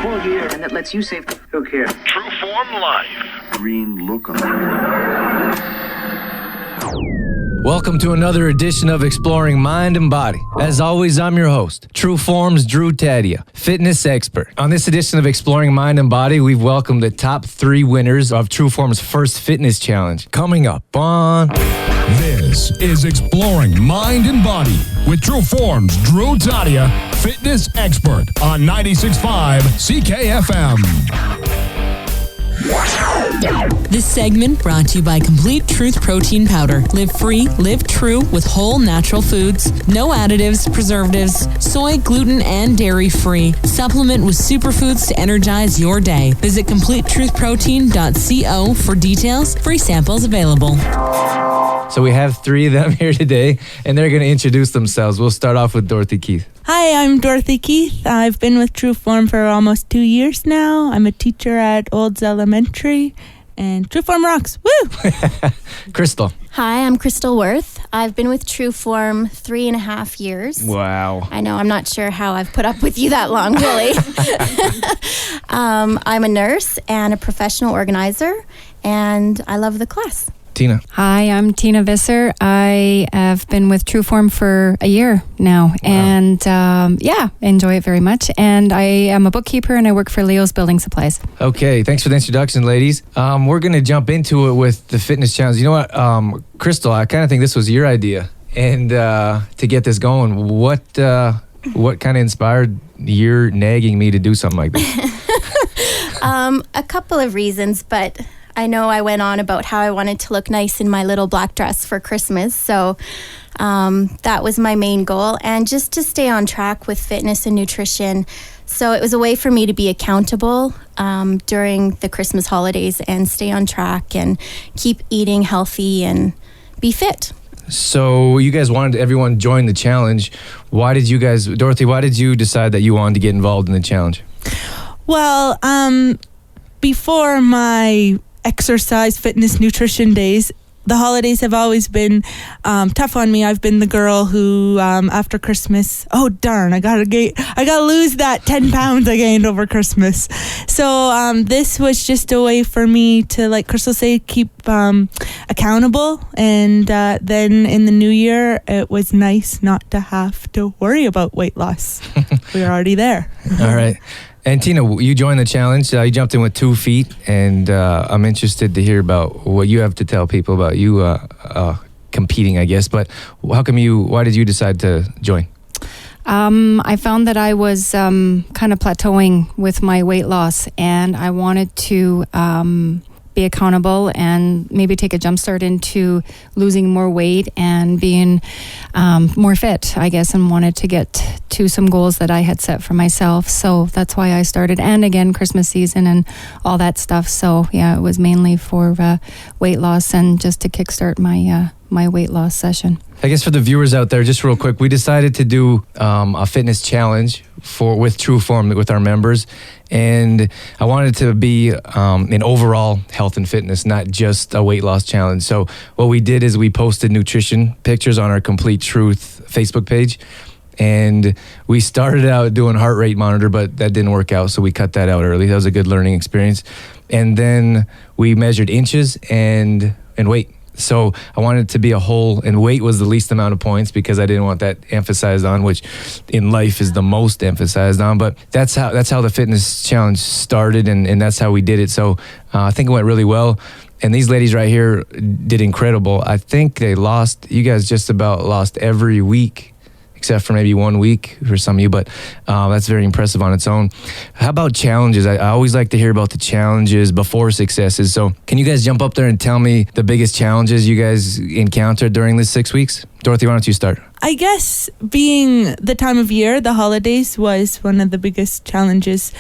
Cool gear. And that lets you save cook here. True Form Life. Green look on. Welcome to another edition of Exploring Mind and Body. As always, I'm your host, True Form's Drew Tadia, fitness expert. On this edition of Exploring Mind and Body, we've welcomed the top 3 winners of True Form's first fitness challenge. Coming up on... This is Exploring Mind and Body with True Form's Drew Tadia, fitness expert on 96.5 CKFM. This segment brought to you by Complete Truth Protein Powder. Live free, live true with whole natural foods. No additives, preservatives, soy, gluten, and dairy free. Supplement with superfoods to energize your day. Visit CompleteTruthProtein.co for details. Free samples available. So we have 3 of them here today, and they're going to introduce themselves. We'll start off with Dorothy Keith. Hi, I'm Dorothy Keith. I've been with True Form for almost 2 years now. I'm a teacher at Olds Elementary, and True Form rocks. Woo! Krystal. Hi, I'm Krystal Worth. I've been with True Form 3.5 years. Wow. I know, I'm not sure how I've put up with you that long, really. I'm a nurse and a professional organizer, and I love the class. Tina. Hi, I'm Tina Visser. I have been with True Form for a year now, and enjoy it very much. And I am a bookkeeper, and I work for Leo's Building Supplies. Okay, thanks for the introduction, ladies. We're going to jump into it with the fitness challenge. You know what, Krystal, I kind of think this was your idea, and to get this going, what kind of inspired your nagging me to do something like this? A couple of reasons, but I know I went on about how I wanted to look nice in my little black dress for Christmas. So that was my main goal, and just to stay on track with fitness and nutrition. So it was a way for me to be accountable during the Christmas holidays and stay on track and keep eating healthy and be fit. So you guys wanted everyone to join the challenge. Why did you guys, Dorothy, why did you decide that you wanted to get involved in the challenge? Well, before my exercise, fitness, nutrition days, the holidays have always been tough on me. I've been the girl who, after Christmas, oh darn, I gotta lose that 10 pounds I gained over Christmas. So this was just a way for me to, like Krystal said, keep accountable. And then in the new year, it was nice not to have to worry about weight loss. We were already there. All right. And Tina, you joined the challenge. You jumped in with 2 feet, and I'm interested to hear about what you have to tell people about you competing, I guess. But why did you decide to join? I found that I was kind of plateauing with my weight loss, and I wanted to be accountable and maybe take a jump start into losing more weight and being more fit, I guess, and wanted to get to some goals that I had set for myself. So that's why I started. And again, Christmas season and all that stuff. So yeah, it was mainly for weight loss and just to kickstart my weight loss session. I guess for the viewers out there, just real quick, we decided to do a fitness challenge with True Form with our members, and I wanted to be an overall health and fitness, not just a weight loss challenge. So what we did is we posted nutrition pictures on our Complete Truth Facebook page, and we started out doing heart rate monitor, but that didn't work out, so we cut that out early. That was a good learning experience. And then we measured inches and weight. So I wanted it to be a whole, and weight was the least amount of points because I didn't want that emphasized on, which in life is the most emphasized on. But that's how the fitness challenge started, and that's how we did it. So I think it went really well. And these ladies right here did incredible. I think you guys just about lost every week, except for maybe 1 week for some of you, but that's very impressive on its own. How about challenges? I always like to hear about the challenges before successes. So can you guys jump up there and tell me the biggest challenges you guys encountered during this 6 weeks? Dorothy, why don't you start? I guess being the time of year, the holidays was one of the biggest challenges.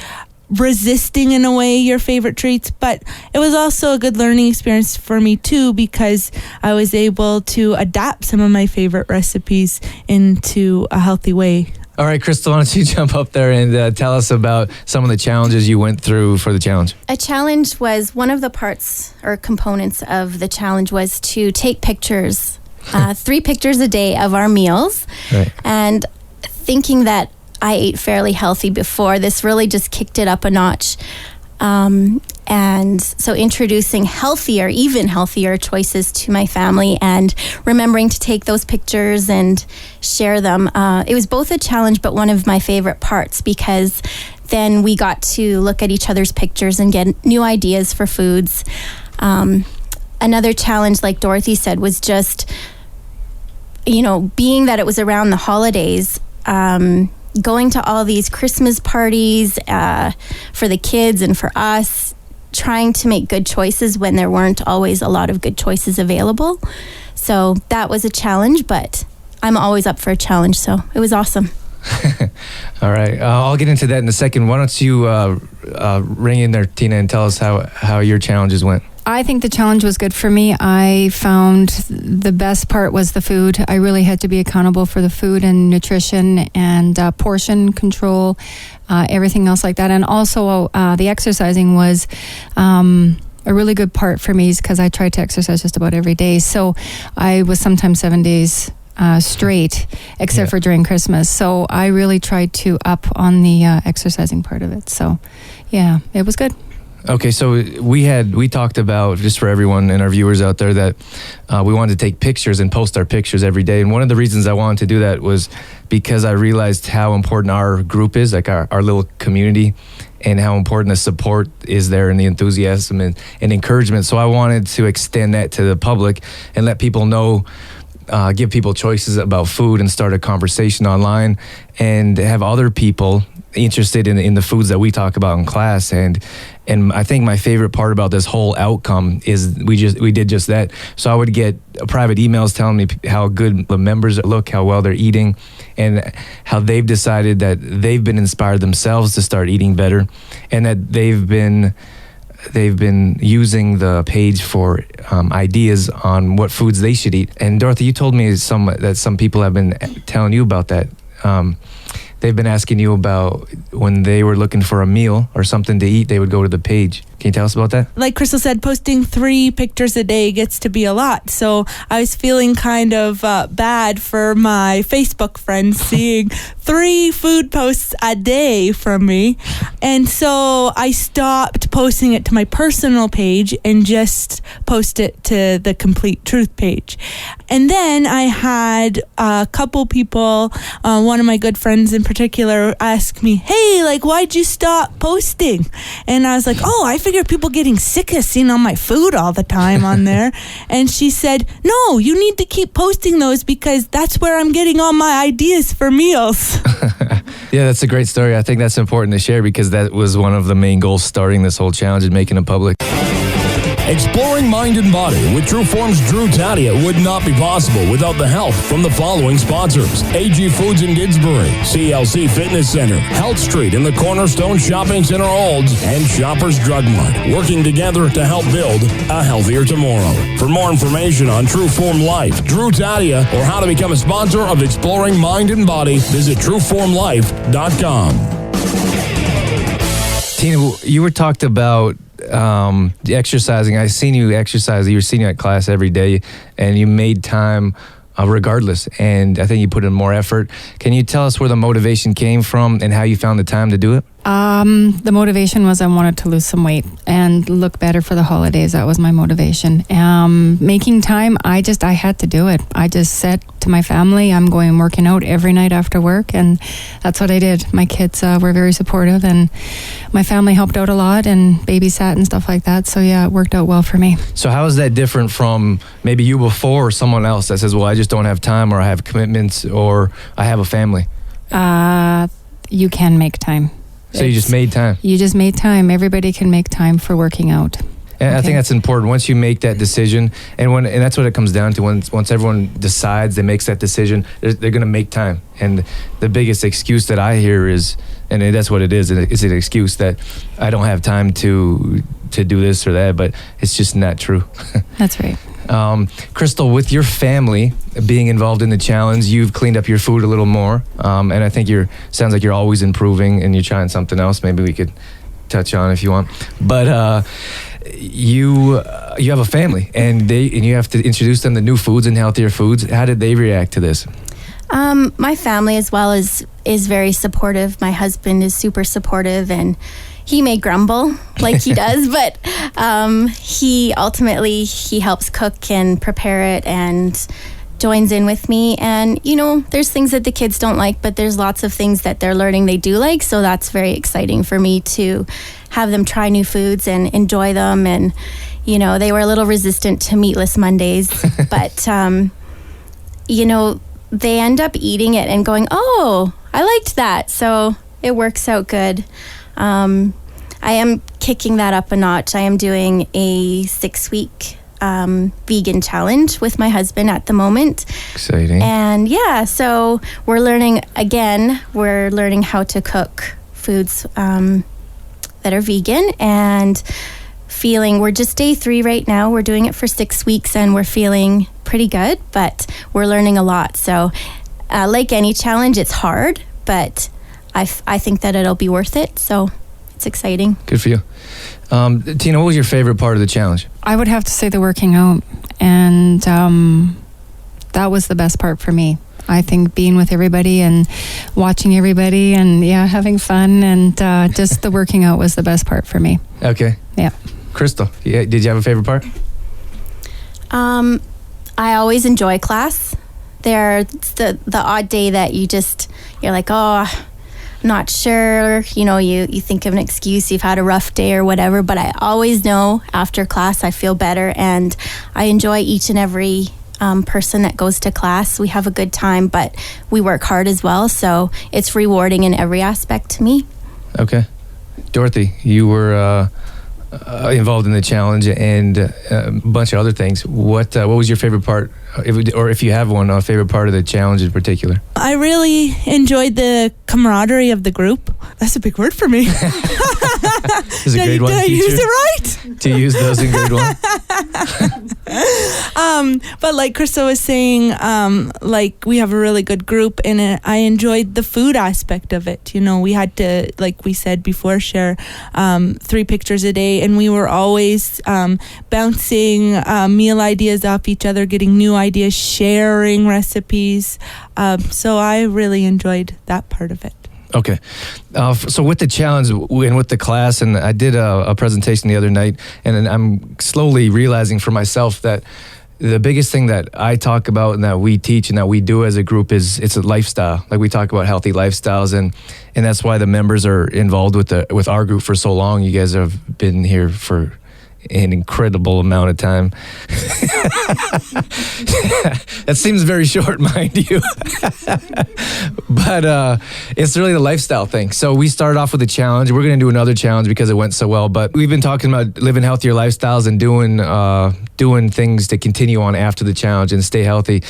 Resisting in a way your favorite treats, but it was also a good learning experience for me too, because I was able to adapt some of my favorite recipes into a healthy way. All right, Krystal, why don't you jump up there and tell us about some of the challenges you went through for the challenge? A challenge was one of the parts or components of the challenge was to take pictures, 3 pictures a day of our meals, right. And thinking that I ate fairly healthy before. This really just kicked it up a notch. And so introducing healthier, even healthier choices to my family and remembering to take those pictures and share them. It was both a challenge, but one of my favorite parts, because then we got to look at each other's pictures and get new ideas for foods. Another challenge, like Dorothy said, was just, being that it was around the holidays, going to all these Christmas parties for the kids and for us, trying to make good choices when there weren't always a lot of good choices available. So that was a challenge, but I'm always up for a challenge, so it was awesome. All right. I'll get into that in a second. Why don't you ring in there, Tina, and tell us how your challenges went. I think the challenge was good for me. I found the best part was the food. I really had to be accountable for the food and nutrition and portion control, everything else like that. And also the exercising was a really good part for me because I tried to exercise just about every day. So I was sometimes 7 days straight, except for during Christmas. So I really tried to up on the exercising part of it. So yeah, it was good. Okay, so we talked about, just for everyone and our viewers out there, that we wanted to take pictures and post our pictures every day. And one of the reasons I wanted to do that was because I realized how important our group is, like our little community, and how important the support is there and the enthusiasm and encouragement. So I wanted to extend that to the public and let people know, give people choices about food and start a conversation online and have other people interested in the foods that we talk about in class. And I think my favorite part about this whole outcome is we did just that. So I would get private emails telling me how good the members look, how well they're eating, and how they've decided that they've been inspired themselves to start eating better, and that they've been using the page for ideas on what foods they should eat. And Dorothy, you told me that some people have been telling you about that. They've been asking you about when they were looking for a meal or something to eat, they would go to the page. Can you tell us about that? Like Krystal said, posting 3 pictures a day gets to be a lot. So I was feeling kind of bad for my Facebook friends seeing 3 food posts a day from me. And so I stopped posting it to my personal page and just post it to the Complete Truth page. And then I had a couple people, one of my good friends in particular, ask me, hey, why'd you stop posting? And I was like, I figure people getting sick of seeing all my food all the time on there. And she said, no, you need to keep posting those because that's where I'm getting all my ideas for meals. Yeah, that's a great story. I think that's important to share because that was one of the main goals starting this whole challenge and making it public. Exploring mind and body with True Form's Drew Tadia would not be possible without the help from the following sponsors: AG Foods in Didsbury, CLC Fitness Center, Health Street in the Cornerstone Shopping Center Olds, and Shoppers Drug Mart, working together to help build a healthier tomorrow. For more information on True Form Life, Drew Tadia, or how to become a sponsor of Exploring Mind and Body, visit TrueFormLife.com. Tina, you were talked about the exercising. I seen you exercise. You were seen you at class every day, and you made time regardless. And I think you put in more effort. Can you tell us where the motivation came from and how you found the time to do it? The motivation was I wanted to lose some weight and look better for the holidays. That was my motivation. Making time, I had to do it. I just said to my family, I'm going and working out every night after work, and that's what I did. My kids were very supportive, and my family helped out a lot and babysat and stuff like that. So yeah, it worked out well for me. So how is that different from maybe you before or someone else that says, well, I just don't have time, or I have commitments, or I have a family? You can make time. So you just made time. You just made time. Everybody can make time for working out. And I think that's important. Once you make that decision, and that's what it comes down to. Once everyone decides, they makes that decision, they're going to make time. And the biggest excuse that I hear is, and that's what it is an excuse that I don't have time to do this or that, but it's just not true. That's right. Krystal, with your family being involved in the challenge, you've cleaned up your food a little more, and I think sounds like you're always improving and you're trying something else. Maybe we could touch on if you want, but you have a family, and you have to introduce them to new foods and healthier foods. How did they react to this? My family as well is very supportive. My husband is super supportive, and he may grumble like he does, but he helps cook and prepare it and joins in with me. And, there's things that the kids don't like, but there's lots of things that they're learning they do like. So that's very exciting for me to have them try new foods and enjoy them. And, they were a little resistant to meatless Mondays, but, they end up eating it and going, oh, I liked that. So it works out good. I am kicking that up a notch. I am doing a 6-week vegan challenge with my husband at the moment. Exciting. And so we're learning how to cook foods that are vegan, and we're just day 3 right now. We're doing it for 6 weeks and we're feeling pretty good, but we're learning a lot. So like any challenge, it's hard, but I think that it'll be worth it. So it's exciting. Good for you. Tina, what was your favorite part of the challenge? I would have to say the working out, and that was the best part for me. I think being with everybody and watching everybody and having fun, and just the working out was the best part for me. Okay. Yeah. Crystal, did you have a favorite part? I always enjoy class. There's the odd day that you're like, oh, not sure, you think of an excuse, you've had a rough day or whatever, but I always know after class I feel better, and I enjoy each and every person that goes to class. We have a good time, but we work hard as well, so it's rewarding in every aspect to me. Okay. Dorothy, you were involved in the challenge and a bunch of other things. What was your favorite part, if you have one, a favorite part of the challenge in particular? I really enjoyed the camaraderie of the group. That's a big word for me. This is a grade 1 Did I teacher. use it right? To use those in grade 1? But like Krystal was saying, we have a really good group, and I enjoyed the food aspect of it. We had to, like we said before, share 3 pictures a day, and we were always bouncing meal ideas off each other, getting new ideas, sharing recipes. So I really enjoyed that part of it. Okay. So with the challenge and with the class, and I did a presentation the other night, and I'm slowly realizing for myself that the biggest thing that I talk about and that we teach and that we do as a group is it's a lifestyle. Like we talk about healthy lifestyles, and that's why the members are involved with our group for so long. You guys have been here for an incredible amount of time. That seems very short, mind you. But it's really the lifestyle thing. So we started off with a challenge. We're going to do another challenge because it went so well. But we've been talking about living healthier lifestyles and doing things to continue on after the challenge and stay healthy.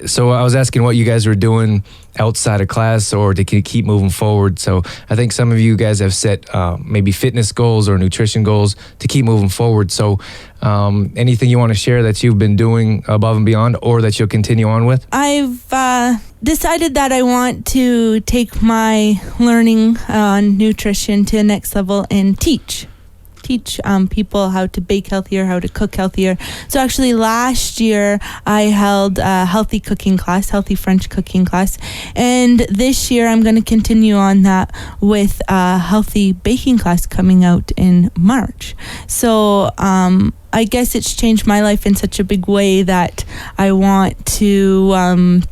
So I was asking what you guys were doing outside of class or to keep moving forward. So I think some of you guys have set maybe fitness goals or nutrition goals to keep moving forward. So anything you want to share that you've been doing above and beyond or that you'll continue on with? I've decided that I want to take my learning on nutrition to the next level and teach people how to bake healthier, how to cook healthier. So actually last year I held a healthy cooking class, healthy French cooking class. And this year I'm going to continue on that with a healthy baking class coming out in March. So I guess it's changed my life in such a big way that I want to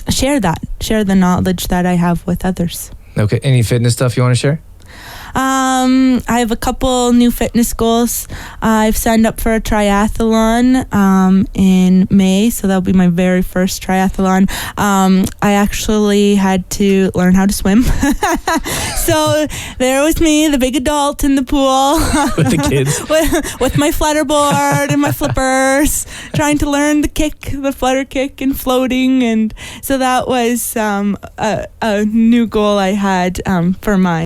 share the knowledge that I have with others. Okay. Any fitness stuff you want to share? I have a couple new fitness goals. I've signed up for a triathlon in May, so that'll be my very first triathlon. I actually had to learn how to swim. So there was me, the big adult in the pool. With the kids. with my flutterboard and my flippers, trying to learn the flutter kick and floating. And so that was a new goal I had for mine.